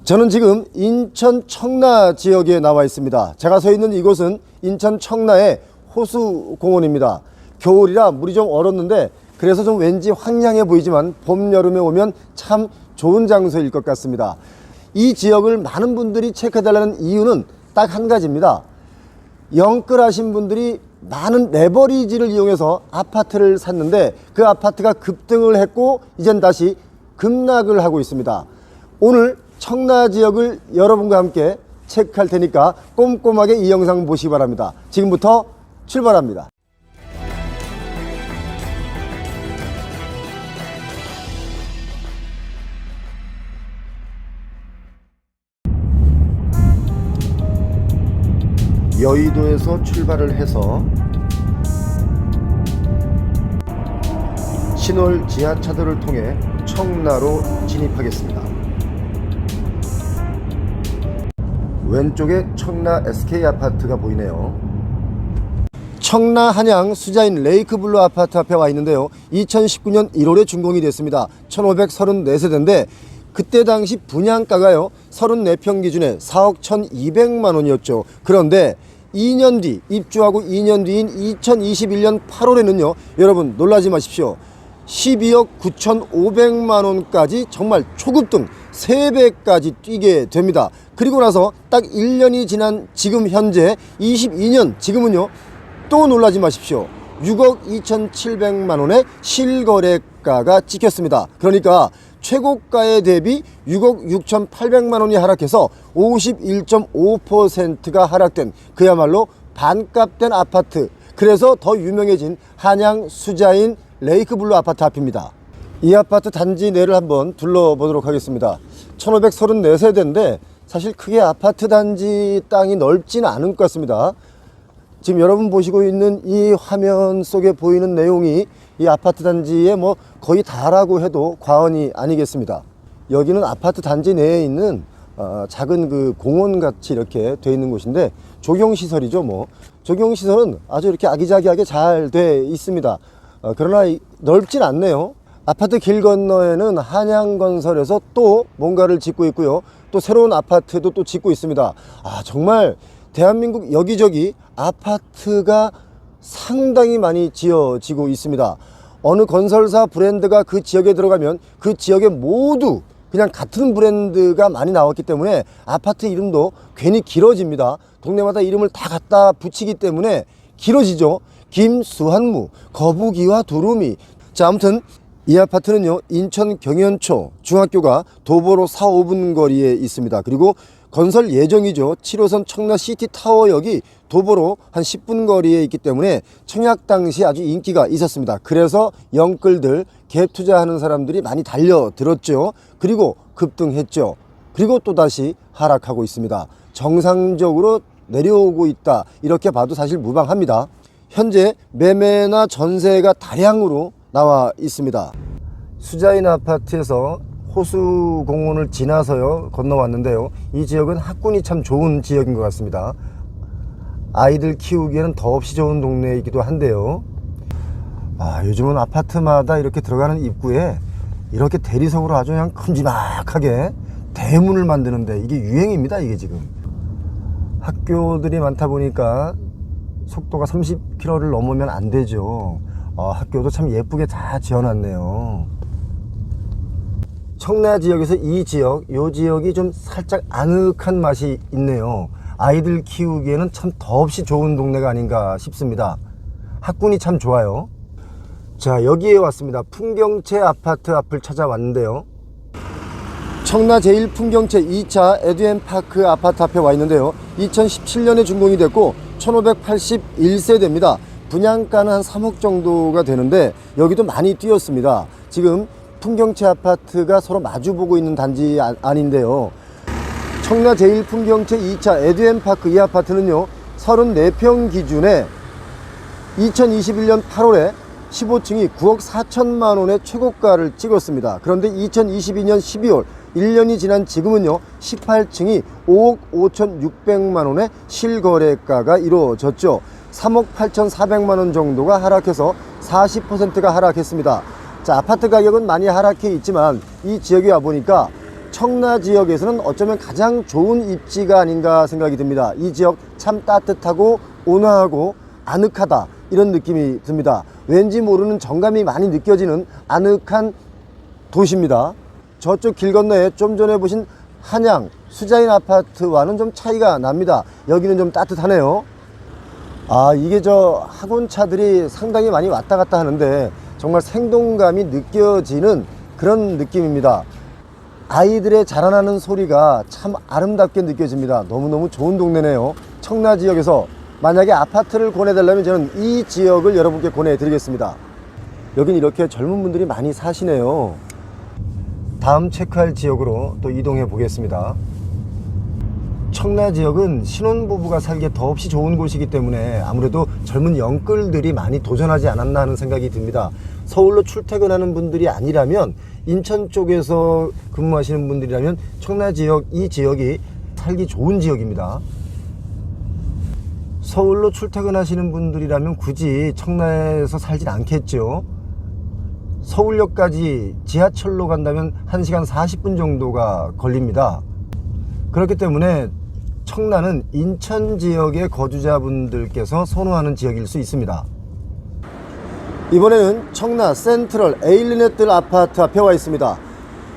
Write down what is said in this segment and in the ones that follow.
저는 지금 인천 청라 지역에 나와 있습니다. 제가 서 있는 이곳은 인천 청라의 호수공원입니다. 겨울이라 물이 좀 얼었는데 그래서 좀 왠지 황량해 보이지만 봄, 여름에 오면 참 좋은 장소일 것 같습니다. 이 지역을 많은 분들이 체크해달라는 이유는 딱 한 가지입니다. 영끌하신 분들이 많은 레버리지를 이용해서 아파트를 샀는데 그 아파트가 급등을 했고 이젠 다시 급락을 하고 있습니다. 오늘 청라 지역을 여러분과 함께 체크할 테니까 꼼꼼하게 이 영상 보시기 바랍니다. 지금부터 출발합니다. 여의도에서 출발을 해서 신월 지하차도를 통해 청라로 진입하겠습니다. 왼쪽에 청라 SK 아파트가 보이네요. 청라 한양 수자인 레이크블루 아파트 앞에 와 있는데요. 2019년 1월에 준공이 됐습니다. 1534세대인데 그때 당시 분양가가요 34평 기준에 4억 1200만 원이었죠. 그런데 2년 뒤 입주하고 2년 뒤인 2021년 8월에는요 여러분 놀라지 마십시오. 12억 9,500만 원까지 정말 초급등 3배까지 뛰게 됩니다. 그리고 나서 딱 1년이 지난 지금 현재 22년 지금은요 또 놀라지 마십시오. 6억 2,700만 원의 실거래가가 찍혔습니다. 그러니까 최고가에 대비 6억 6,800만 원이 하락해서 51.5%가 하락된 그야말로 반값된 아파트, 그래서 더 유명해진 한양 수자인 레이크블루 아파트 앞입니다. 이 아파트 단지 내를 한번 둘러보도록 하겠습니다. 1534세대인데 사실 크게 아파트 단지 땅이 넓지는 않은 것 같습니다. 지금 여러분 보시고 있는 이 화면 속에 보이는 내용이 이 아파트 단지의 뭐 거의 다라고 해도 과언이 아니겠습니다. 여기는 아파트 단지 내에 있는 작은 그 공원 같이 이렇게 돼 있는 곳인데 조경시설이죠. 뭐 조경시설은 아주 이렇게 아기자기하게 잘 돼 있습니다. 그러나 넓진 않네요. 아파트 길 건너에는 한양건설에서 또 뭔가를 짓고 있고요. 또 새로운 아파트도 또 짓고 있습니다. 정말 대한민국 여기저기 아파트가 상당히 많이 지어지고 있습니다. 어느 건설사 브랜드가 그 지역에 들어가면 그 지역에 모두 그냥 같은 브랜드가 많이 나왔기 때문에 아파트 이름도 괜히 길어집니다. 동네마다 이름을 다 갖다 붙이기 때문에 길어지죠. 김수한무, 거북이와 두루미. 자, 아무튼 이 아파트는요 인천 경연초 중학교가 도보로 4, 5분 거리에 있습니다. 그리고 건설 예정이죠. 7호선 청라 시티타워역이 도보로 한 10분 거리에 있기 때문에 청약 당시 아주 인기가 있었습니다. 그래서 영끌들 갭 투자하는 사람들이 많이 달려들었죠. 그리고 급등했죠. 그리고 또다시 하락하고 있습니다. 정상적으로 내려오고 있다 이렇게 봐도 사실 무방합니다. 현재 매매나 전세가 다량으로 나와 있습니다. 수자인 아파트에서 호수공원을 지나서요 건너왔는데요. 이 지역은 학군이 참 좋은 지역인 것 같습니다. 아이들 키우기에는 더없이 좋은 동네이기도 한데요. 요즘은 아파트마다 이렇게 들어가는 입구에 이렇게 대리석으로 아주 그냥 큼지막하게 대문을 만드는데 이게 유행입니다. 이게 지금 학교들이 많다 보니까 속도가 30km를 넘으면 안 되죠. 학교도 참 예쁘게 다 지어놨네요. 청라 지역에서 이 지역이 좀 살짝 아늑한 맛이 있네요. 아이들 키우기에는 참 더없이 좋은 동네가 아닌가 싶습니다. 학군이 참 좋아요. 자, 여기에 왔습니다. 풍경채 아파트 앞을 찾아왔는데요. 청라 제1풍경채 2차 에듀앤파크 아파트 앞에 와 있는데요. 2017년에 준공이 됐고 1581세대입니다. 분양가는 한 3억 정도가 되는데 여기도 많이 뛰었습니다. 지금 풍경채 아파트가 서로 마주보고 있는 단지 아닌데요. 청라 제1풍경채 2차 에듀앤파크 이 아파트는요 34평 기준에 2021년 8월에 15층이 9억 4천만 원의 최고가를 찍었습니다. 그런데 2022년 12월 1년이 지난 지금은요 18층이 5억 5,600만 원의 실거래가가 이루어졌죠. 3억 8,400만 원 정도가 하락해서 40%가 하락했습니다. 자, 아파트 가격은 많이 하락해 있지만 이 지역에 와보니까 청라 지역에서는 어쩌면 가장 좋은 입지가 아닌가 생각이 듭니다. 이 지역 참 따뜻하고 온화하고 아늑하다, 이런 느낌이 듭니다. 왠지 모르는 정감이 많이 느껴지는 아늑한 도시입니다. 저쪽 길 건너에 좀 전에 보신 한양 수자인 아파트와는 좀 차이가 납니다. 여기는 좀 따뜻하네요. 아, 이게 저 학원차들이 상당히 많이 왔다 갔다 하는데 정말 생동감이 느껴지는 그런 느낌입니다. 아이들의 자라나는 소리가 참 아름답게 느껴집니다. 너무너무 좋은 동네네요. 청라 지역에서 만약에 아파트를 권해달라면 저는 이 지역을 여러분께 권해드리겠습니다. 여긴 이렇게 젊은 분들이 많이 사시네요. 다음 체크할 지역으로 또 이동해 보겠습니다. 청라 지역은 신혼부부가 살기에 더없이 좋은 곳이기 때문에 아무래도 젊은 영끌들이 많이 도전하지 않았나 하는 생각이 듭니다. 서울로 출퇴근하는 분들이 아니라면, 인천 쪽에서 근무하시는 분들이라면 청라 지역, 이 지역이 살기 좋은 지역입니다. 서울로 출퇴근하시는 분들이라면 굳이 청라에서 살진 않겠죠. 서울역까지 지하철로 간다면 1시간 40분 정도가 걸립니다. 그렇기 때문에 청라는 인천 지역의 거주자분들께서 선호하는 지역일 수 있습니다. 이번에는 청라 센트럴 에일리넷들 아파트 앞에 와 있습니다.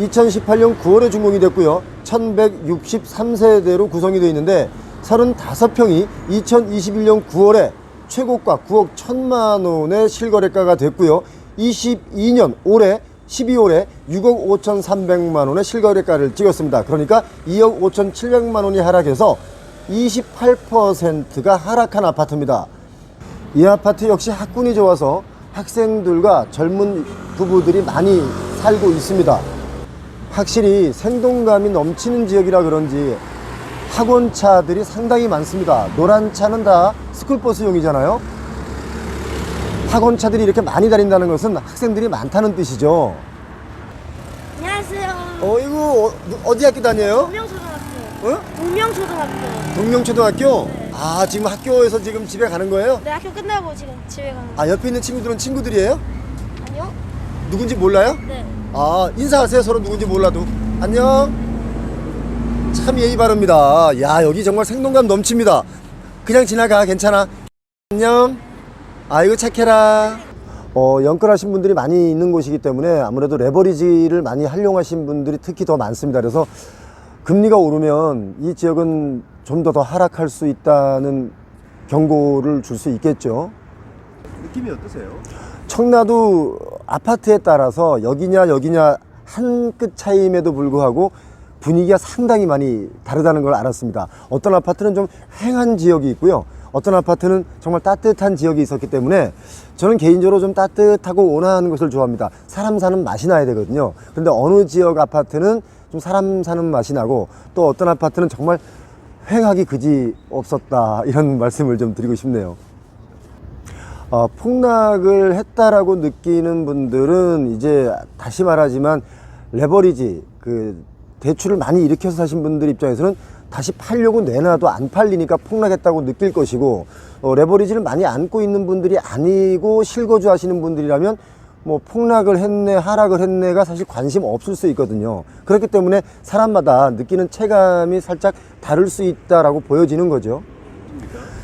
2018년 9월에 준공이 됐고요. 1163세대로 구성이 되어 있는데 35평이 2021년 9월에 최고가 9억 1천만 원의 실거래가가 됐고요. 22년 올해 12월에 6억 5,300만 원의 실거래가를 찍었습니다. 그러니까 2억 5,700만 원이 하락해서 28%가 하락한 아파트입니다. 이 아파트 역시 학군이 좋아서 학생들과 젊은 부부들이 많이 살고 있습니다. 확실히 생동감이 넘치는 지역이라 그런지 학원차들이 상당히 많습니다. 노란 차는 다 스쿨버스용이잖아요. 학원차들이 이렇게 많이 다닌다는 것은 학생들이 많다는 뜻이죠. 안녕하세요. 어이구, 어디 학교 다녀요? 동명초등학교. 어? 동명초등학교. 동명초등학교? 네. 아, 지금 학교에서 지금 집에 가는 거예요? 네, 학교 끝나고 지금 집에 가는 거. 아, 옆에 있는 친구들은 친구들이에요? 아니요? 누군지 몰라요? 네. 아, 인사하세요. 서로 누군지 몰라도. 안녕. 참 예의 바릅니다. 야, 여기 정말 생동감 넘칩니다. 그냥 지나가. 괜찮아. 안녕. 아이고 착해라. 영끌하신 분들이 많이 있는 곳이기 때문에 아무래도 레버리지를 많이 활용하신 분들이 특히 더 많습니다. 그래서 금리가 오르면 이 지역은 좀 더 하락할 수 있다는 경고를 줄 수 있겠죠. 느낌이 어떠세요? 청라도 아파트에 따라서 여기냐 여기냐 한 끗 차이임에도 불구하고 분위기가 상당히 많이 다르다는 걸 알았습니다. 어떤 아파트는 좀 휑한 지역이 있고요. 어떤 아파트는 정말 따뜻한 지역이 있었기 때문에 저는 개인적으로 좀 따뜻하고 온화한 것을 좋아합니다. 사람 사는 맛이 나야 되거든요. 그런데 어느 지역 아파트는 좀 사람 사는 맛이 나고, 또 어떤 아파트는 정말 휑하기 그지 없었다, 이런 말씀을 좀 드리고 싶네요. 폭락을 했다라고 느끼는 분들은 이제 다시 말하지만 레버리지, 대출을 많이 일으켜서 사신 분들 입장에서는 다시 팔려고 내놔도 안 팔리니까 폭락했다고 느낄 것이고, 레버리지를 많이 안고 있는 분들이 아니고 실거주 하시는 분들이라면 뭐 폭락을 했네 하락을 했네가 사실 관심 없을 수 있거든요. 그렇기 때문에 사람마다 느끼는 체감이 살짝 다를 수 있다라고 보여지는 거죠.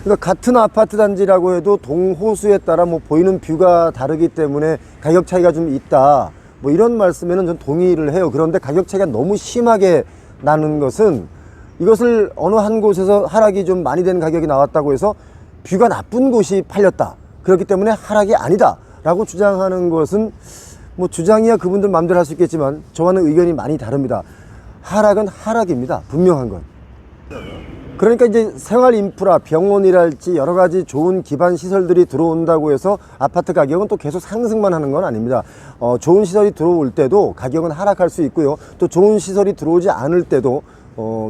그러니까 같은 아파트 단지라고 해도 동호수에 따라 뭐 보이는 뷰가 다르기 때문에 가격 차이가 좀 있다, 뭐 이런 말씀에는 전 동의를 해요. 그런데 가격 차이가 너무 심하게 나는 것은, 이것을 어느 한 곳에서 하락이 좀 많이 된 가격이 나왔다고 해서 뷰가 나쁜 곳이 팔렸다, 그렇기 때문에 하락이 아니다 라고 주장하는 것은 뭐 주장이야 그분들 마음대로 할 수 있겠지만 저와는 의견이 많이 다릅니다. 하락은 하락입니다. 분명한 건. 그러니까 이제 생활 인프라, 병원이랄지 여러 가지 좋은 기반 시설들이 들어온다고 해서 아파트 가격은 또 계속 상승만 하는 건 아닙니다. 좋은 시설이 들어올 때도 가격은 하락할 수 있고요. 또 좋은 시설이 들어오지 않을 때도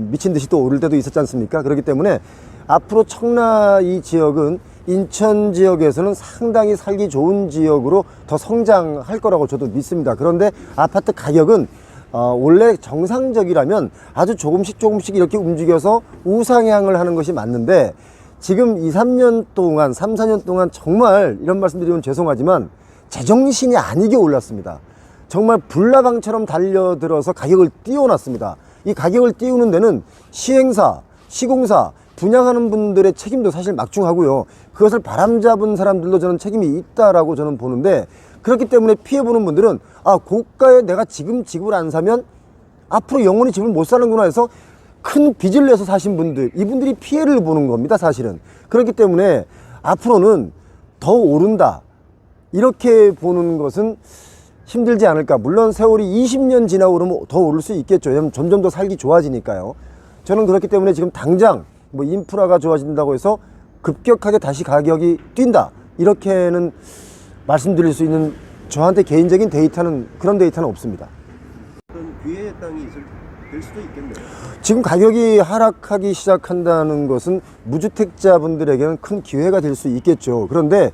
미친 듯이 또 오를 때도 있었지 않습니까? 그렇기 때문에 앞으로 청라 이 지역은 인천 지역에서는 상당히 살기 좋은 지역으로 더 성장할 거라고 저도 믿습니다. 그런데 아파트 가격은 원래 정상적이라면 아주 조금씩 이렇게 움직여서 우상향을 하는 것이 맞는데, 지금 2, 3년 동안 3, 4년 동안 정말 이런 말씀드리면 죄송하지만 제정신이 아니게 올랐습니다. 정말 불나방처럼 달려들어서 가격을 띄워놨습니다. 이 가격을 띄우는 데는 시행사, 시공사, 분양하는 분들의 책임도 사실 막중하고요. 그것을 바람잡은 사람들도 저는 책임이 있다라고 저는 보는데, 그렇기 때문에 피해보는 분들은 고가에 내가 지금 집을 안 사면 앞으로 영원히 집을 못 사는구나 해서 큰 빚을 내서 사신 분들, 이분들이 피해를 보는 겁니다, 사실은. 그렇기 때문에 앞으로는 더 오른다, 이렇게 보는 것은 힘들지 않을까. 물론 세월이 20년 지나고 그러면 더 오를 수 있겠죠. 왜냐면 점점 더 살기 좋아지니까요. 저는 그렇기 때문에 지금 당장 뭐 인프라가 좋아진다고 해서 급격하게 다시 가격이 뛴다, 이렇게는 말씀드릴 수 있는 저한테 개인적인 데이터는, 그런 데이터는 없습니다. 어떤 기회의 땅이 될 수도 있겠네요. 지금 가격이 하락하기 시작한다는 것은 무주택자분들에게는 큰 기회가 될 수 있겠죠. 그런데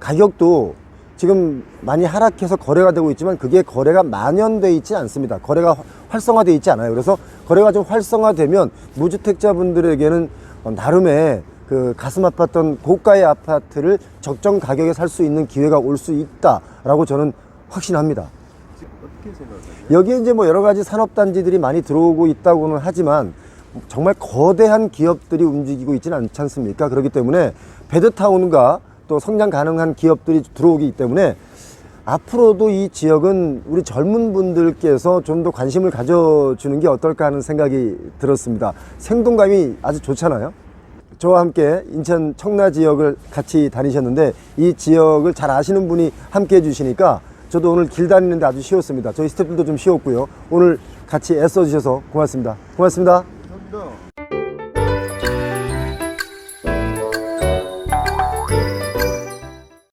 가격도 지금 많이 하락해서 거래가 되고 있지만 그게 거래가 만연돼 있지 않습니다. 거래가 활성화되어 있지 않아요. 그래서 거래가 좀 활성화되면 무주택자분들에게는 나름의 그 가슴 아팠던 고가의 아파트를 적정 가격에 살 수 있는 기회가 올 수 있다라고 저는 확신합니다. 어떻게 생각하세요? 여기에 이제 뭐 여러 가지 산업단지들이 많이 들어오고 있다고는 하지만 정말 거대한 기업들이 움직이고 있지는 않지 않습니까? 그렇기 때문에 베드타운과 또 성장 가능한 기업들이 들어오기 때문에 앞으로도 이 지역은 우리 젊은 분들께서 좀 더 관심을 가져주는 게 어떨까 하는 생각이 들었습니다. 생동감이 아주 좋잖아요. 저와 함께 인천 청라 지역을 같이 다니셨는데 이 지역을 잘 아시는 분이 함께 해주시니까 저도 오늘 길 다니는데 아주 쉬웠습니다. 저희 스태프들도 좀 쉬웠고요. 오늘 같이 애써주셔서 고맙습니다. 고맙습니다. 감사합니다.